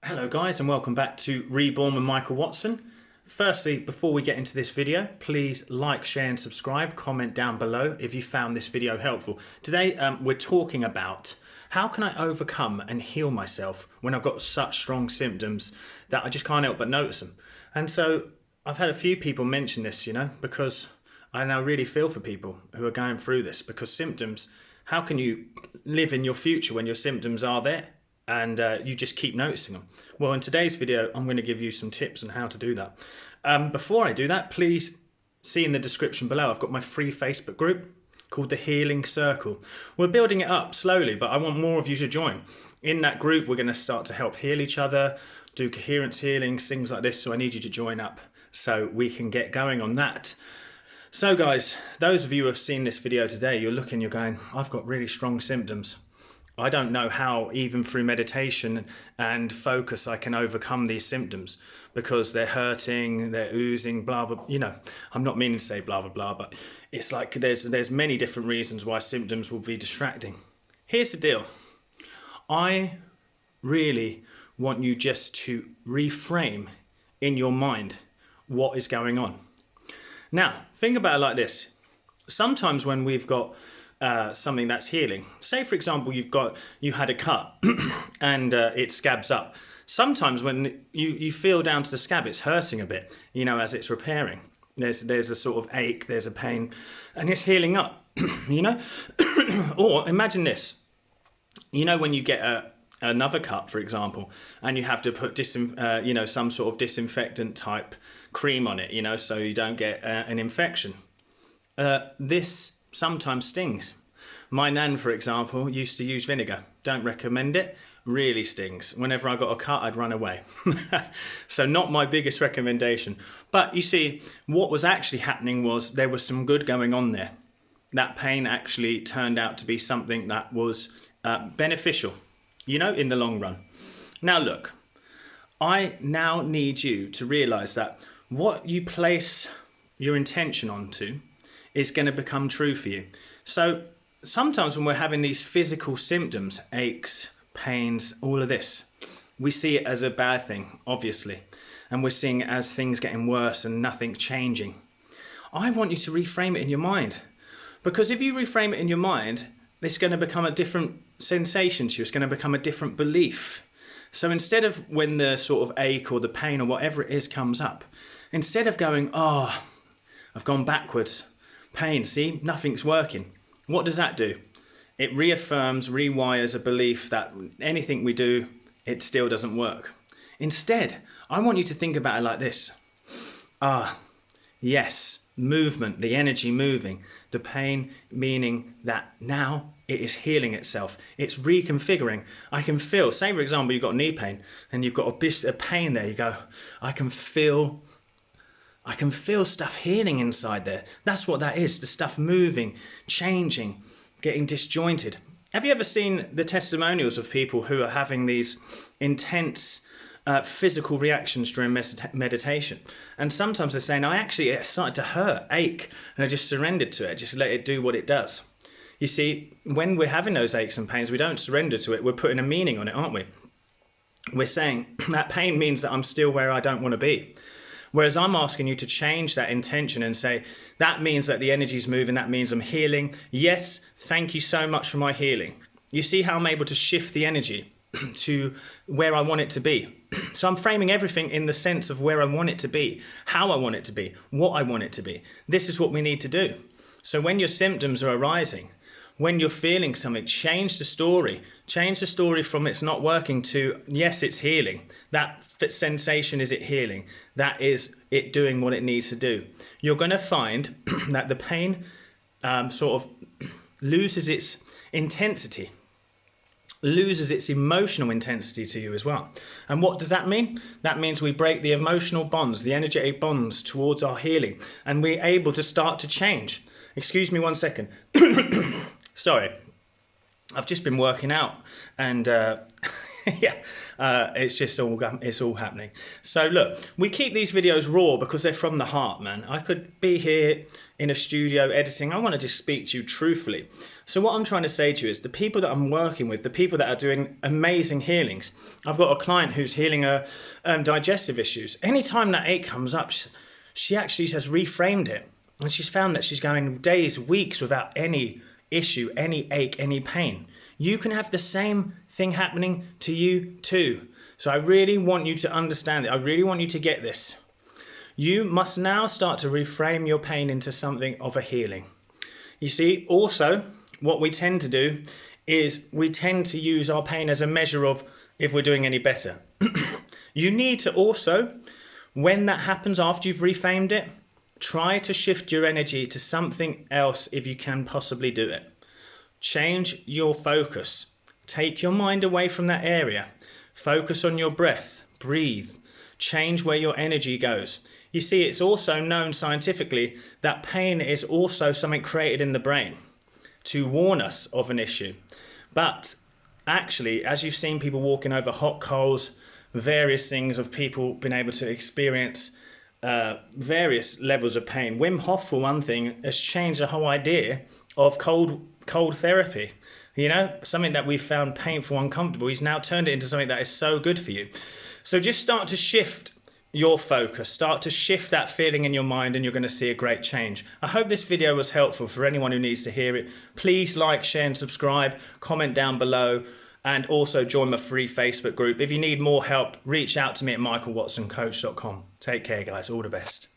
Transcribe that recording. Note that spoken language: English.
Hello guys, and welcome back to Reborn with Michael Watson. Firstly, before we get into this video, please like, share and subscribe. Comment down below if you found this video helpful. Today we're talking about how can I overcome and heal myself when I've got such strong symptoms that I just can't help but notice them. And so I've had a few people mention this, because I now really feel for people who are going through this, because symptoms, how can you live in your future when your symptoms are there? And you just keep noticing them. Well, in today's video, I'm going to give you some tips on how to do that. Before I do that, please see in the description below, I've got my free Facebook group called The Healing Circle. We're building it up slowly, but I want more of you to join. In that group, we're going to start to help heal each other, do coherence healings, things like this. So I need you to join up so we can get going on that. So guys, those of you who have seen this video today, you're looking, you're going, I've got really strong symptoms. I don't know how, even through meditation and focus, I can overcome these symptoms because they're hurting, they're oozing, blah, blah, I'm not meaning to say blah, blah, blah, but it's like there's many different reasons why symptoms will be distracting. Here's the deal. I really want you just to reframe in your mind what is going on. Now, think about it like this. Sometimes when we've got something that's healing. Say, for example, you had a cut and it scabs up. Sometimes when you feel down to the scab, it's hurting a bit, as it's repairing. There's a sort of ache, there's a pain, and it's healing up, Or imagine this, when you get another cut, for example, and you have to put some sort of disinfectant type cream on it, so you don't get an infection. This sometimes stings. My nan, for example, used to use vinegar. Don't recommend it. Really stings. Whenever I got a cut, I'd run away. So not my biggest recommendation. But you see, what was actually happening was there was some good going on there. That pain actually turned out to be something that was beneficial, in the long run. Now look, I now need you to realize that what you place your intention onto is going to become true for you. So sometimes when we're having these physical symptoms, aches, pains, all of this, we see it as a bad thing, obviously, and we're seeing it as things getting worse and nothing changing. I want you to reframe it in your mind, because if you reframe it in your mind, it's going to become a different sensation to you. It's going to become a different belief. So instead of when the sort of ache or the pain or whatever it is comes up, instead of going, oh, I've gone backwards, pain, see, nothing's working. What does that do? It reaffirms, rewires a belief that anything we do, it still doesn't work. Instead, I want you to think about it like this. Yes, movement, the energy moving, the pain meaning that now it is healing itself. It's reconfiguring. I can feel, say for example, you've got knee pain and you've got a pain there. You go, I can feel stuff healing inside there. That's what that is, the stuff moving, changing, getting disjointed. Have you ever seen the testimonials of people who are having these intense physical reactions during meditation? And sometimes they're saying, it started to hurt, ache, and I just surrendered to it, just let it do what it does. You see, when we're having those aches and pains, we don't surrender to it, we're putting a meaning on it, aren't we? We're saying that pain means that I'm still where I don't want to be. Whereas I'm asking you to change that intention and say, that means that the energy is moving, that means I'm healing. Yes, thank you so much for my healing. You see how I'm able to shift the energy to where I want it to be. So I'm framing everything in the sense of where I want it to be, how I want it to be, what I want it to be. This is what we need to do. So when your symptoms are arising, when you're feeling something, change the story. Change the story from it's not working to, yes, it's healing. That sensation is it healing. That is it doing what it needs to do. You're going to find that the pain sort of loses its intensity, loses its emotional intensity to you as well. And what does that mean? That means we break the emotional bonds, the energetic bonds towards our healing, and we're able to start to change. Excuse me 1 second. Sorry, I've just been working out and Yeah, it's all happening. So look, we keep these videos raw because they're from the heart, man. I could be here in a studio editing. I want to just speak to you truthfully. So what I'm trying to say to you is the people that I'm working with, the people that are doing amazing healings. I've got a client who's healing her digestive issues. Anytime that ache comes up, she actually has reframed it. And she's found that she's going days, weeks without any issue, any ache, any pain. You can have the same thing happening to you too. So I really want you to understand it. I really want you to get this. You must now start to reframe your pain into something of a healing. You see, also, what we tend to do is we tend to use our pain as a measure of if we're doing any better. You need to also, when that happens after you've reframed it, try to shift your energy to something else if you can possibly do it. Change your focus. Take your mind away from that area. Focus on your breath. Breathe. Change where your energy goes. You see, it's also known scientifically that pain is also something created in the brain to warn us of an issue. But actually, as you've seen people walking over hot coals, various things of people being able to experience various levels of pain. Wim Hof, for one thing, has changed the whole idea of cold therapy. You know, something that we found painful, uncomfortable, he's now turned it into something that is so good for you. So just start to shift your focus, start to shift that feeling in your mind, and you're going to see a great change. I hope this video was helpful for anyone who needs to hear it. Please like, share and subscribe, comment down below, and also join my free Facebook group. If you need more help, reach out to me at michaelwatsoncoach.com. Take care, guys. All the best.